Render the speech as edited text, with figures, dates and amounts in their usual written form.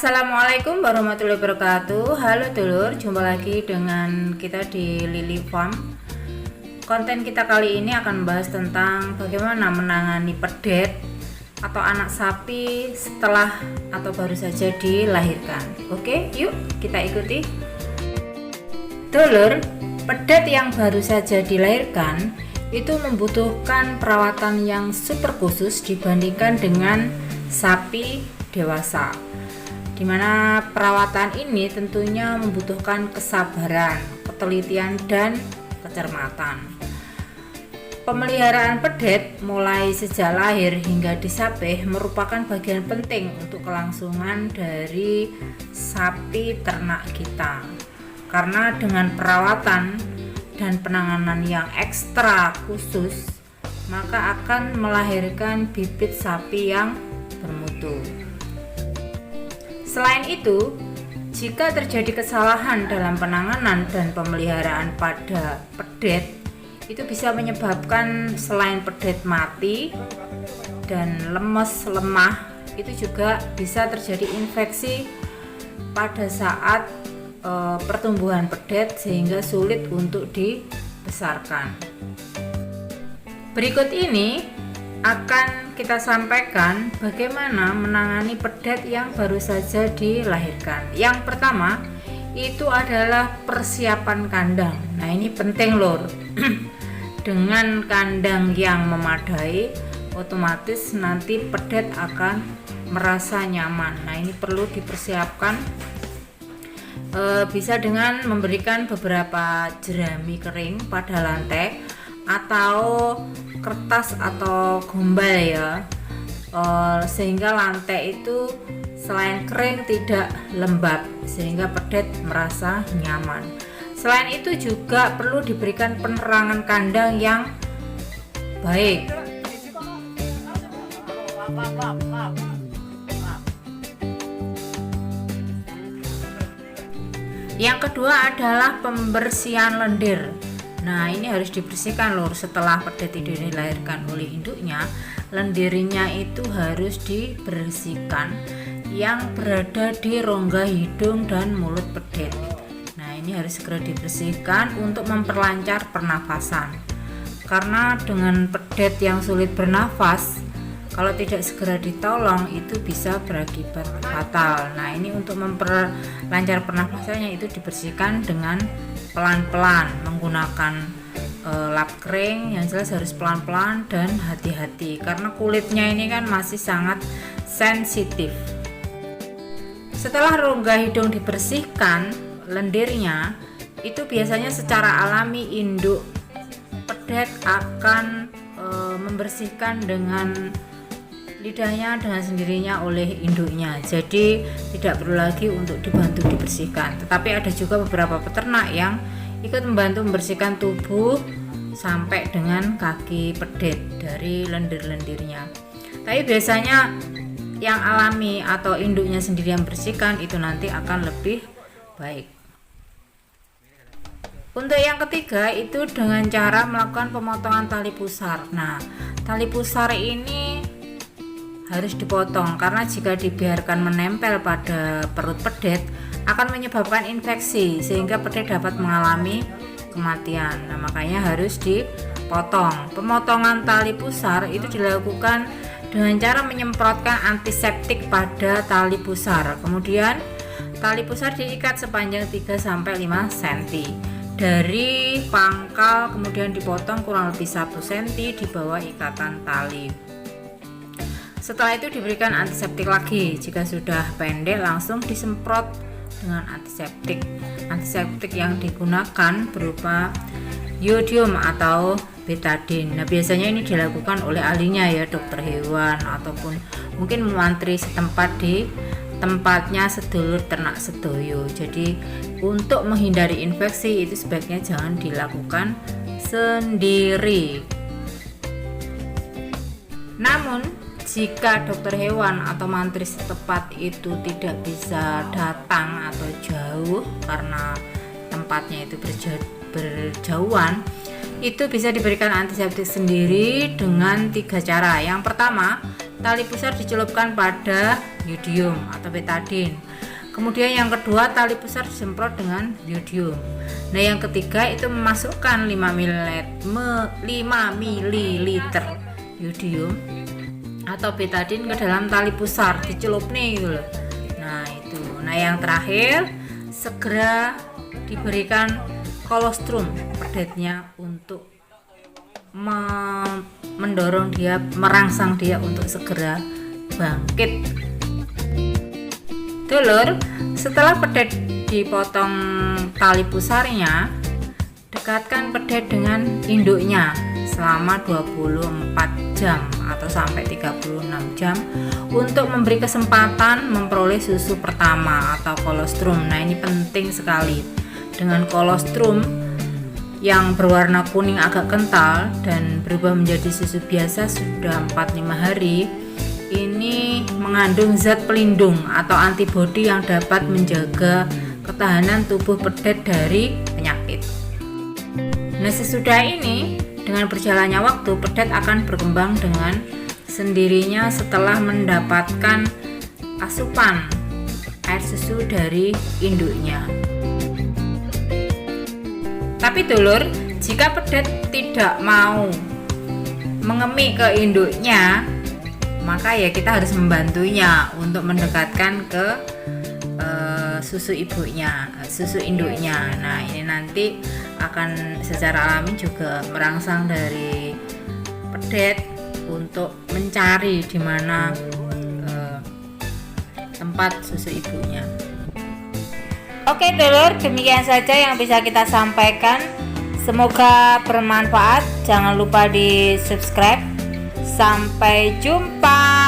Assalamualaikum warahmatullahi wabarakatuh. Halo dulur, jumpa lagi dengan kita di Lily Farm. Konten kita kali ini akan membahas tentang bagaimana menangani pedet atau anak sapi setelah atau baru saja dilahirkan. Oke, yuk kita ikuti. Dulur, pedet yang baru saja dilahirkan itu membutuhkan perawatan yang super khusus dibandingkan dengan sapi dewasa, dimana perawatan ini tentunya membutuhkan kesabaran, ketelitian, dan kecermatan. Pemeliharaan pedet mulai sejak lahir hingga disapih merupakan bagian penting untuk kelangsungan dari sapi ternak kita, karena dengan perawatan dan penanganan yang ekstra khusus maka akan melahirkan bibit sapi yang bermutu. Selain itu, jika terjadi kesalahan dalam penanganan dan pemeliharaan pada pedet, itu bisa menyebabkan selain pedet mati dan lemes lemah, itu juga bisa terjadi infeksi pada saat pertumbuhan pedet sehingga sulit untuk dibesarkan. Berikut ini akan kita sampaikan bagaimana menangani pedet yang baru saja dilahirkan. Yang pertama itu adalah persiapan kandang. Nah, ini penting lor. Dengan kandang yang memadai, otomatis nanti pedet akan merasa nyaman. Nah, ini perlu dipersiapkan. Bisa dengan memberikan beberapa jerami kering pada lantai atau kertas atau gombal ya, sehingga lantai itu selain kering tidak lembab sehingga pedet merasa nyaman. Selain itu juga perlu diberikan penerangan kandang yang baik. Yang kedua adalah pembersihan lendir. Nah, ini harus dibersihkan lur. Setelah pedet itu dilahirkan oleh induknya, lendirnya itu harus dibersihkan yang berada di rongga hidung dan mulut pedet. Nah, ini harus segera dibersihkan untuk memperlancar pernafasan, karena dengan pedet yang sulit bernafas, kalau tidak segera ditolong itu bisa berakibat fatal. Nah, ini untuk memperlancar pernafasannya itu dibersihkan dengan pelan-pelan menggunakan lap kering. Yang jelas harus pelan-pelan dan hati-hati karena kulitnya ini kan masih sangat sensitif. Setelah rongga hidung dibersihkan lendirnya, itu biasanya secara alami induk pedet akan membersihkan dengan lidahnya dengan sendirinya oleh induknya, jadi tidak perlu lagi untuk dibantu dibersihkan. Tetapi ada juga beberapa peternak yang ikut membantu membersihkan tubuh sampai dengan kaki pedet dari lendir-lendirnya. Tapi biasanya yang alami atau induknya sendiri yang bersihkan itu nanti akan lebih baik. Untuk yang ketiga itu dengan cara melakukan pemotongan tali pusar. Nah, tali pusar ini harus dipotong karena jika dibiarkan menempel pada perut pedet akan menyebabkan infeksi sehingga pedet dapat mengalami kematian. Nah, makanya harus dipotong. Pemotongan tali pusar itu dilakukan dengan cara menyemprotkan antiseptik pada tali pusar. Kemudian tali pusar diikat sepanjang 3-5 cm dari pangkal, kemudian dipotong kurang lebih 1 cm di bawah ikatan tali. Setelah itu diberikan antiseptik lagi. Jika sudah pendek langsung disemprot dengan antiseptik. Antiseptik yang digunakan berupa iodium atau betadine. Nah, biasanya ini dilakukan oleh ahlinya ya, dokter hewan ataupun mungkin mantri setempat di tempatnya sedulur ternak sedoyo. Jadi untuk menghindari infeksi itu sebaiknya jangan dilakukan sendiri. Namun jika dokter hewan atau mantri setempat itu tidak bisa datang atau jauh karena tempatnya itu berjauhan, itu bisa diberikan antiseptik sendiri dengan 3 cara. Yang pertama tali pusar dicelupkan pada yodium atau betadin. Kemudian yang kedua, tali pusar disemprot dengan yodium. Nah, yang ketiga itu memasukkan 5 ml yodium atau betadin ke dalam tali pusar, dicelup nih gitu loh. Nah, itu. Nah, yang terakhir, segera diberikan kolostrum pedetnya untuk mendorong dia, merangsang dia untuk segera bangkit. Dulur, setelah pedet dipotong tali pusarnya, dekatkan pedet dengan induknya selama 24 jam atau sampai 36 jam untuk memberi kesempatan memperoleh susu pertama atau kolostrum. Nah, ini penting sekali. Dengan kolostrum yang berwarna kuning agak kental dan berubah menjadi susu biasa sudah 4-5 hari, ini mengandung zat pelindung atau antibodi yang dapat menjaga ketahanan tubuh pedet dari penyakit. Nah, sesudah ini, dengan berjalannya waktu, pedet akan berkembang dengan sendirinya setelah mendapatkan asupan air susu dari induknya. Tapi dulur, jika pedet tidak mau mengemik ke induknya, maka ya kita harus membantunya untuk mendekatkan ke susu ibunya, susu induknya. Nah, ini nanti akan secara alami juga merangsang dari pedet untuk mencari di mana tempat susu ibunya. Oke dulur, demikian saja yang bisa kita sampaikan. Semoga bermanfaat. Jangan lupa di subscribe. Sampai jumpa.